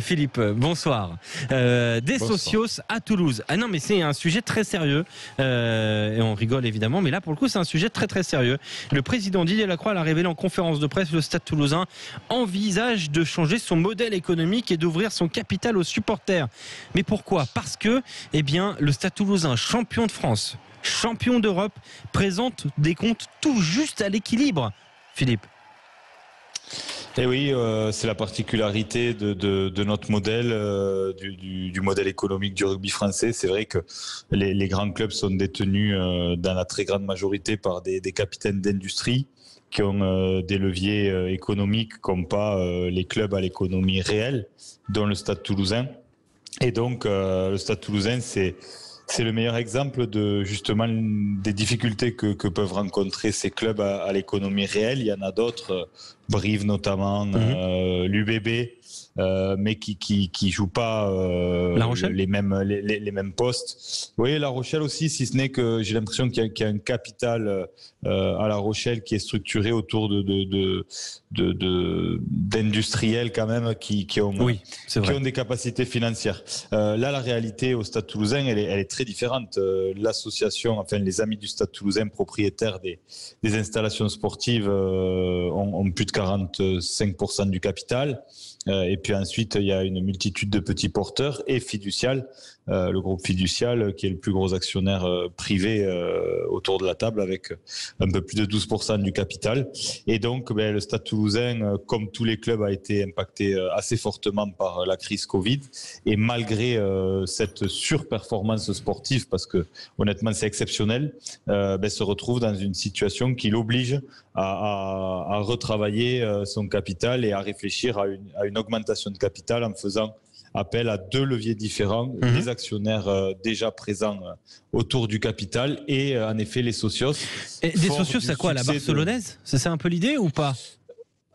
Philippe, bonsoir. Des socios à Toulouse. Ah non, mais c'est un sujet très sérieux. Et on rigole évidemment, mais là pour le coup c'est un sujet très très sérieux. Le président Didier Lacroix l'a révélé en conférence de presse. Le Stade Toulousain envisage de changer son modèle économique et d'ouvrir son capital aux supporters. Mais pourquoi ? Parce que, le Stade Toulousain, champion de France, champion d'Europe, présente des comptes tout juste à l'équilibre. Philippe. Et oui, c'est la particularité de notre modèle, du modèle économique du rugby français. C'est vrai que les grands clubs sont détenus dans la très grande majorité par des capitaines d'industrie qui ont des leviers économiques comme pas les clubs à l'économie réelle, dont le Stade Toulousain. Et donc, le Stade Toulousain, c'est le meilleur exemple de justement des difficultés que peuvent rencontrer ces clubs à l'économie réelle. Il y en a d'autres, Brive notamment, l'UBB, mais qui jouent pas les mêmes postes. Oui, La Rochelle aussi, si ce n'est que j'ai l'impression qu'il y a un capital à La Rochelle qui est structuré autour d'industriels quand même qui ont des capacités financières. Là, la réalité au Stade Toulousain, elle est très différente. L'association, les amis du Stade Toulousain, propriétaires des installations sportives, ont plus de 45% du capital. Et puis ensuite, il y a une multitude de petits porteurs et Fiducial, le groupe Fiducial, qui est le plus gros actionnaire privé autour de la table avec un peu plus de 12% du capital. Et donc, le Stade Toulousain, comme tous les clubs, a été impacté assez fortement par la crise Covid. Et malgré cette surperformance sportive, parce que honnêtement c'est exceptionnel, se retrouve dans une situation qui l'oblige à retravailler son capital et à réfléchir à une augmentation de capital en faisant appel à deux leviers différents, les actionnaires déjà présents autour du capital et en effet les socios. Et des socios, c'est quoi, la Barcelonaise ? C'est ça un peu l'idée ou pas ?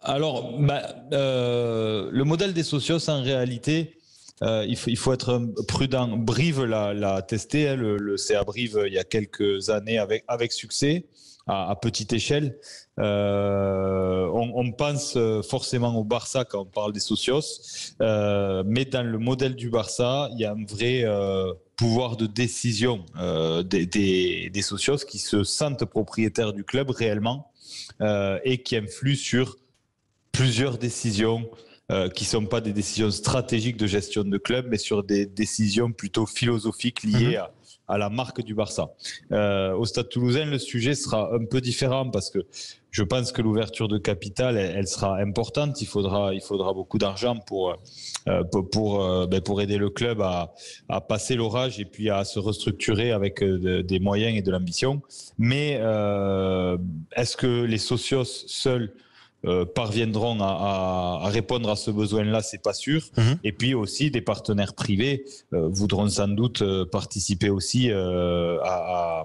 Alors, le modèle des socios, en réalité, il faut être prudent. Brive l'a testé, le CA Brive, il y a quelques années avec succès. À petite échelle, on pense forcément au Barça quand on parle des socios, mais dans le modèle du Barça, il y a un vrai pouvoir de décision des socios qui se sentent propriétaires du club réellement et qui influent sur plusieurs décisions qui sont pas des décisions stratégiques de gestion de club, mais sur des décisions plutôt philosophiques liées à la marque du Barça. Au Stade Toulousain, le sujet sera un peu différent parce que je pense que l'ouverture de capital, elle sera importante. Il faudra beaucoup d'argent pour aider le club à passer l'orage et puis à se restructurer avec des moyens et de l'ambition. Mais est-ce que les socios seuls parviendront à répondre à ce besoin-là, c'est pas sûr. Et puis aussi des partenaires privés voudront sans doute participer aussi à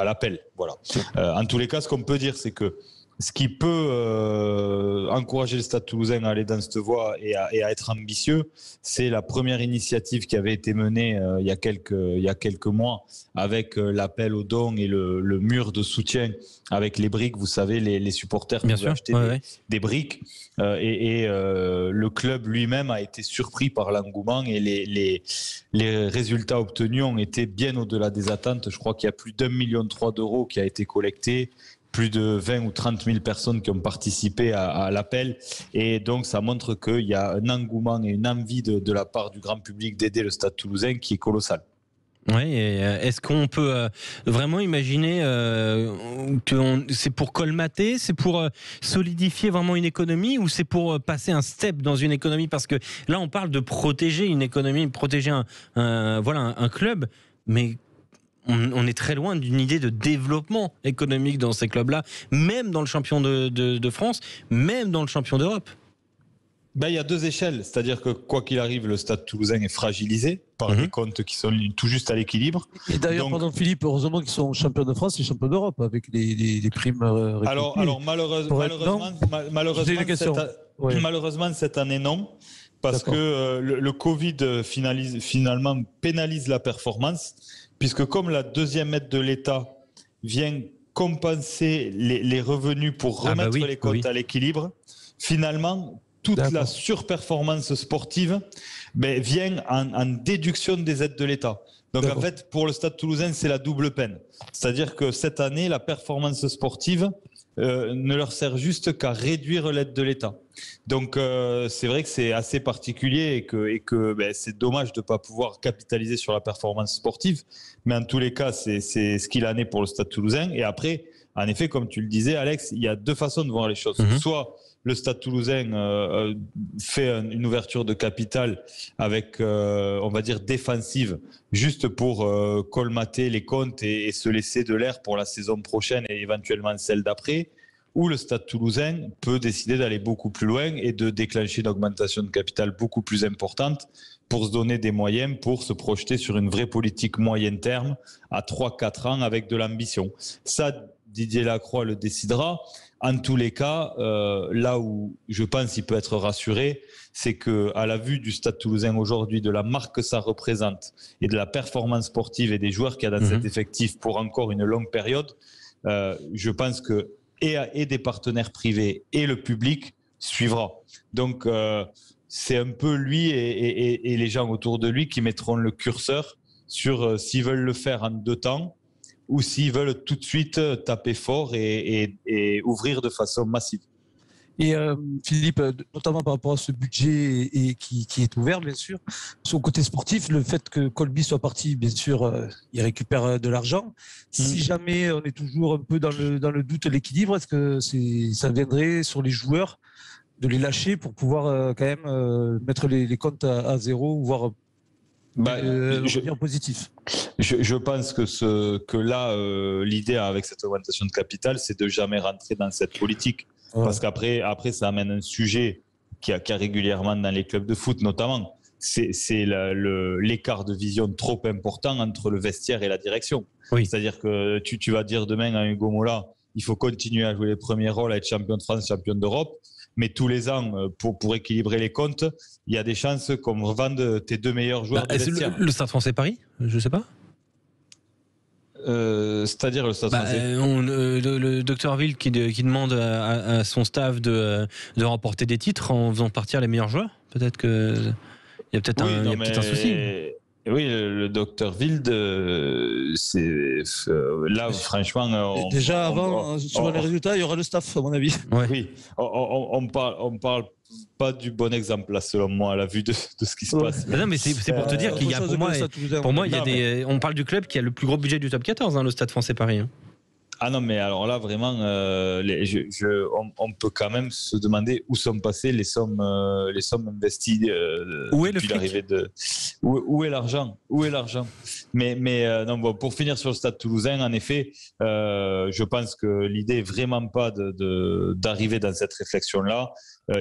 l'appel. Voilà. En tous les cas, ce qu'on peut dire, c'est que ce qui peut encourager le Stade Toulousain à aller dans cette voie et à être ambitieux, c'est la première initiative qui avait été menée il y a quelques mois avec l'appel aux dons et le mur de soutien avec les briques. Vous savez, les supporters pouvaient acheter des briques et le club lui-même a été surpris par l'engouement et les résultats obtenus ont été bien au-delà des attentes. Je crois qu'il y a plus d'1,3 million d'euros qui a été collecté. Plus de 20 ou 30 000 personnes qui ont participé à l'appel. Et donc, ça montre qu'il y a un engouement et une envie de la part du grand public d'aider le Stade Toulousain qui est colossal. Oui, et est-ce qu'on peut vraiment imaginer que c'est pour colmater, c'est pour solidifier vraiment une économie ou c'est pour passer un step dans une économie ? Parce que là, on parle de protéger une économie, protéger un club, mais on est très loin d'une idée de développement économique dans ces clubs-là, même dans le champion de France, même dans le champion d'Europe. Il y a deux échelles, c'est-à-dire que quoi qu'il arrive, le Stade Toulousain est fragilisé par des comptes qui sont tout juste à l'équilibre. Et d'ailleurs, pardon Philippe, heureusement qu'ils sont champions de France et champions d'Europe avec les primes. Alors malheureusement cette année non, parce que le Covid finalement pénalise la performance, puisque comme la deuxième aide de l'État vient compenser les revenus pour remettre les comptes à l'équilibre, finalement toute D'accord. la surperformance sportive vient en déduction des aides de l'État. Donc D'accord. en fait, pour le Stade Toulousain, c'est la double peine. C'est-à-dire que cette année, la performance sportive ne leur sert juste qu'à réduire l'aide de l'État. Donc c'est vrai que c'est assez particulier et que c'est dommage de ne pas pouvoir capitaliser sur la performance sportive. Mais en tous les cas, c'est ce qu'il en est pour le Stade Toulousain. Et après, en effet, comme tu le disais, Alex, il y a deux façons de voir les choses. Soit le Stade Toulousain fait une ouverture de capital avec, on va dire, défensive, juste pour colmater les comptes et se laisser de l'air pour la saison prochaine et éventuellement celle d'après, ou le Stade Toulousain peut décider d'aller beaucoup plus loin et de déclencher une augmentation de capital beaucoup plus importante pour se donner des moyens pour se projeter sur une vraie politique moyen terme à 3-4 ans avec de l'ambition. Ça, Didier Lacroix le décidera. En tous les cas, là où je pense qu'il peut être rassuré, c'est qu'à la vue du Stade Toulousain aujourd'hui, de la marque que ça représente et de la performance sportive et des joueurs qu'il y a dans cet effectif pour encore une longue période, je pense que et des partenaires privés et le public suivra. Donc, c'est un peu lui et les gens autour de lui qui mettront le curseur sur s'ils veulent le faire en 2 temps ou s'ils veulent tout de suite taper fort et ouvrir de façon massive. Et Philippe, notamment par rapport à ce budget qui est ouvert, bien sûr, sur le côté sportif, le fait que Colby soit parti, bien sûr, il récupère de l'argent. Si jamais on est toujours un peu dans le doute de l'équilibre, est-ce que ça viendrait sur les joueurs de les lâcher pour pouvoir quand même mettre les comptes à zéro, voire revenir positif? Je pense que là, l'idée avec cette augmentation de capital, c'est de jamais rentrer dans cette politique. Ouais. Parce qu'après, ça amène un sujet qui a régulièrement dans les clubs de foot notamment. C'est l'écart de vision trop important entre le vestiaire et la direction. Oui. C'est-à-dire que tu vas dire demain à Hugo Mola, il faut continuer à jouer les premiers rôles, à être champion de France, champion d'Europe. Mais tous les ans, pour équilibrer les comptes, il y a des chances qu'on revende tes 2 meilleurs joueurs de vestiaire. Le Stade Français Paris, je ne sais pas. C'est-à-dire le Stade Français. Le Dr Ville qui demande à son staff de remporter des titres en faisant partir les meilleurs joueurs. Peut-être que il y a peut-être un souci. Oui, le Dr Wild, là franchement. Déjà avant, sur les résultats, il y aura le staff à mon avis. Ouais. Oui, on parle pas du bon exemple là, selon moi, à la vue de ce qui se passe. Non, mais c'est pour te dire qu'il y a pour moi, il y a on parle du club qui a le plus gros budget du top 14, le Stade Français Paris. Ah non, mais alors là, vraiment, on peut quand même se demander où sont passées les sommes investies depuis l'arrivée de. Où est l'argent? Mais non, bon, pour finir sur le Stade Toulousain, en effet, je pense que l'idée est vraiment pas d'arriver dans cette réflexion-là.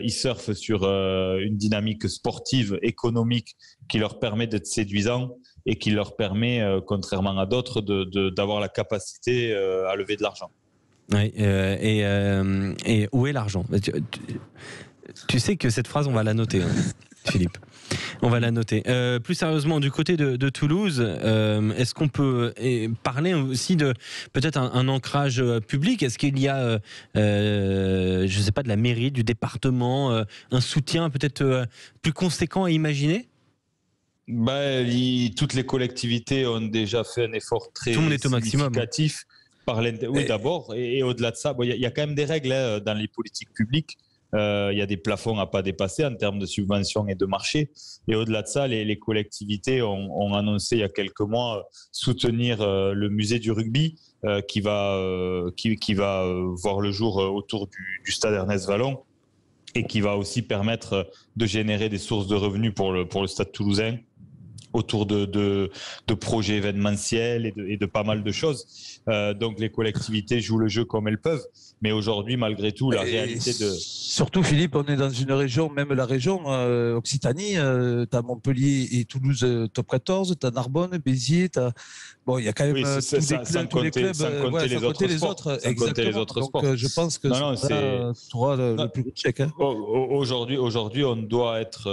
Ils surfent sur une dynamique sportive, économique, qui leur permet d'être séduisants et qui leur permet, contrairement à d'autres, d'avoir la capacité à lever de l'argent. Oui, et où est l'argent? Tu sais que cette phrase, on va la noter, Philippe. On va la noter. Plus sérieusement, du côté de Toulouse, est-ce qu'on peut parler aussi de peut-être un ancrage public? Est-ce qu'il y a, je ne sais pas, de la mairie, du département, un soutien peut-être plus conséquent à imaginer? Toutes les collectivités ont déjà fait un effort très significatif. Oui, d'abord, et au-delà de ça, il y a quand même des règles dans les politiques publiques. Il y a des plafonds à pas dépasser en termes de subventions et de marché. Et au-delà de ça, les collectivités ont annoncé il y a quelques mois soutenir le musée du rugby qui va voir le jour autour du stade Ernest Vallon et qui va aussi permettre de générer des sources de revenus pour le Stade Toulousain autour de projets événementiels et de pas mal de choses. Donc les collectivités jouent le jeu comme elles peuvent. Mais aujourd'hui, malgré tout, la réalité de... Surtout, Philippe, on est dans une région, même la région Occitanie, tu as Montpellier et Toulouse top 14, tu as Narbonne, Béziers, bon, il y a quand même tous les clubs, sans compter les autres. Donc, je pense que tu auras le plus gros chèque. Aujourd'hui, on doit être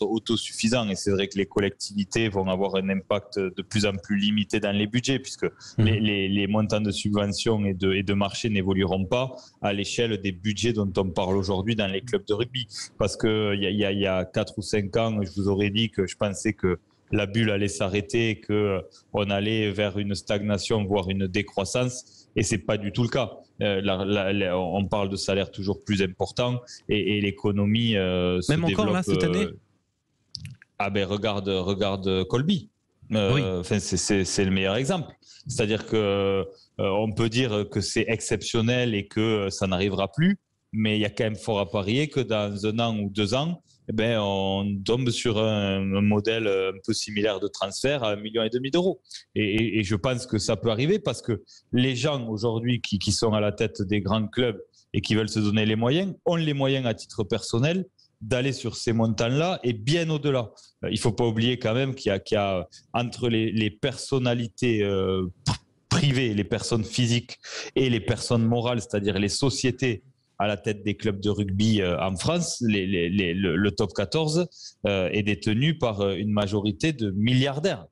autosuffisant et c'est vrai que les collectivités vont avoir un impact de plus en plus limité dans les budgets, puisque les montants de subventions et de marché n'évolueront pas à l'échelle des budgets dont on parle aujourd'hui dans les clubs de rugby. Parce qu'il y a 4 ou 5 ans, je vous aurais dit que je pensais que la bulle allait s'arrêter et qu'on allait vers une stagnation, voire une décroissance, et c'est pas du tout le cas. On parle de salaires toujours plus importants et l'économie se même encore développe, là cette année. Regarde Colby. Oui. C'est le meilleur exemple. C'est-à-dire que on peut dire que c'est exceptionnel et que ça n'arrivera plus, mais il y a quand même fort à parier que dans 1 an ou 2 ans, on tombe sur un modèle un peu similaire de transfert à 1,5 million d'euros. Et je pense que ça peut arriver parce que les gens aujourd'hui qui sont à la tête des grands clubs et qui veulent se donner les moyens, ont les moyens à titre personnel d'aller sur ces montants-là et bien au-delà. Il ne faut pas oublier quand même qu'il y a entre les personnalités privées, les personnes physiques et les personnes morales, c'est-à-dire les sociétés à la tête des clubs de rugby en France, le top 14 est détenu par une majorité de milliardaires.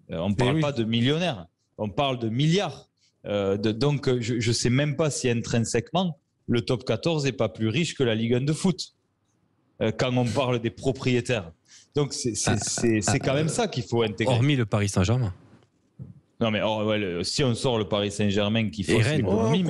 On ne parle pas de millionnaires, on parle de milliards. Donc, je ne sais même pas si intrinsèquement, le top 14 n'est pas plus riche que la Ligue 1 de foot, quand on parle des propriétaires. Donc, c'est quand même ça qu'il faut intégrer. Hormis le Paris Saint-Germain. Non, mais si on sort le Paris Saint-Germain qui fait l'économie,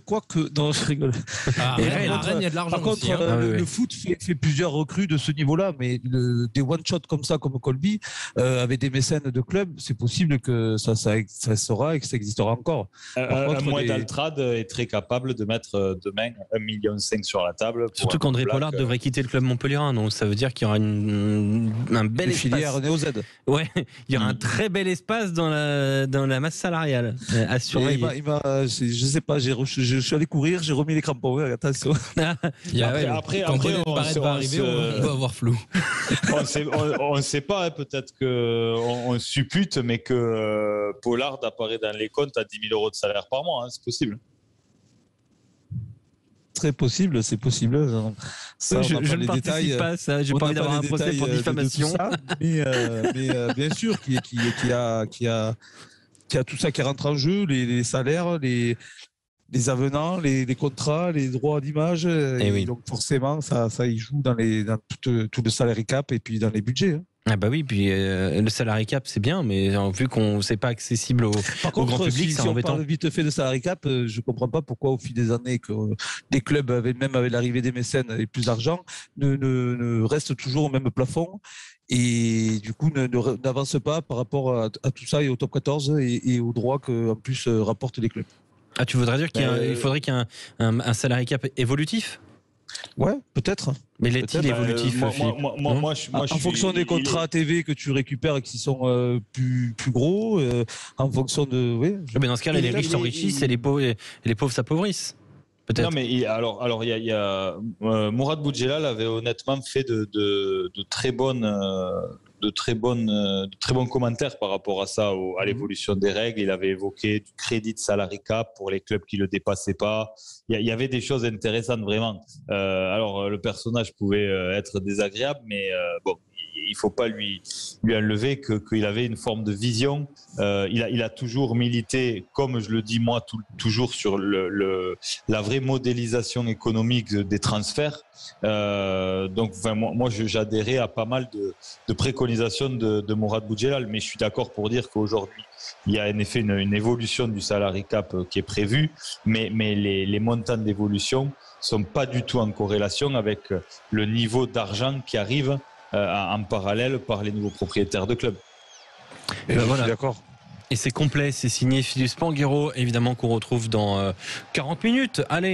quoique, non, je rigole. Rennes, il y a de l'argent. Par contre, aussi, le foot fait plusieurs recrues de ce niveau-là, mais des one-shots comme ça, comme Colby, avec des mécènes de clubs, c'est possible que ça sera et que ça existera encore. Un mois d'Altrad est très capable de mettre demain 1,5 million sur la table. Surtout qu'André Pollard devrait quitter le club montpelliérain, donc ça veut dire qu'il y aura un bel espace. Filière Néo-Z. Ouais, il y aura un très bel espace dans la masse salariale à surveiller. Je sais pas, je suis allé courir, j'ai remis les crampons. Attention. Après, quand Barrett va arriver, on va avoir flou. On ne sait pas, peut-être qu'on suppute, mais que Pollard apparaît dans les comptes à 10 000 euros de salaire par mois. C'est possible. Très possible, c'est possible. Ça, je ne participe pas à ça. J'ai pas envie d'avoir un procès pour diffamation. Mais bien sûr, qui a tout ça qui rentre en jeu, les salaires, les avenants, les contrats, les droits d'image. Et oui. Donc forcément, ça y joue dans tout le salary cap et puis dans les budgets. Ah bah oui, puis le salary cap c'est bien, mais vu qu'on c'est pas accessible au grand public, c'est embêtant. Si on parle vite fait de salary cap, je comprends pas pourquoi au fil des années que des clubs même avec l'arrivée des mécènes et plus d'argent ne restent toujours au même plafond et du coup n'avancent pas par rapport à tout ça et au top 14 et aux droits que en plus rapportent les clubs. Ah, tu voudrais dire qu'il faudrait qu'il y ait un salary cap évolutif? Ouais, peut-être. Mais l'est-il évolutif, en fonction des contrats TV que tu récupères et qui sont plus gros, en fonction de. Oui. Mais dans ce cas, les riches s'enrichissent et les pauvres s'appauvrissent. Peut-être. Non, mais alors il y a Mourad Boudjelal avait honnêtement fait de très bons commentaires par rapport à ça, à l'évolution des règles. Il avait évoqué du crédit de salary cap pour les clubs qui le dépassaient pas. Il y avait des choses intéressantes vraiment. Alors le personnage pouvait être désagréable, mais bon, il faut pas lui enlever qu'il avait une forme de vision. Il a toujours milité, comme je le dis moi, toujours sur la vraie modélisation économique des transferts. Donc, moi, j'adhérais à pas mal de préconisations de Mourad Boudjelal, mais je suis d'accord pour dire qu'aujourd'hui, il y a en effet une évolution du salary cap qui est prévue, mais les montants d'évolution sont pas du tout en corrélation avec le niveau d'argent qui arrive en parallèle par les nouveaux propriétaires de clubs. Et voilà. Je suis d'accord. Et c'est complet, c'est signé Philippe Spanghero, évidemment qu'on retrouve dans 40 minutes. Allez.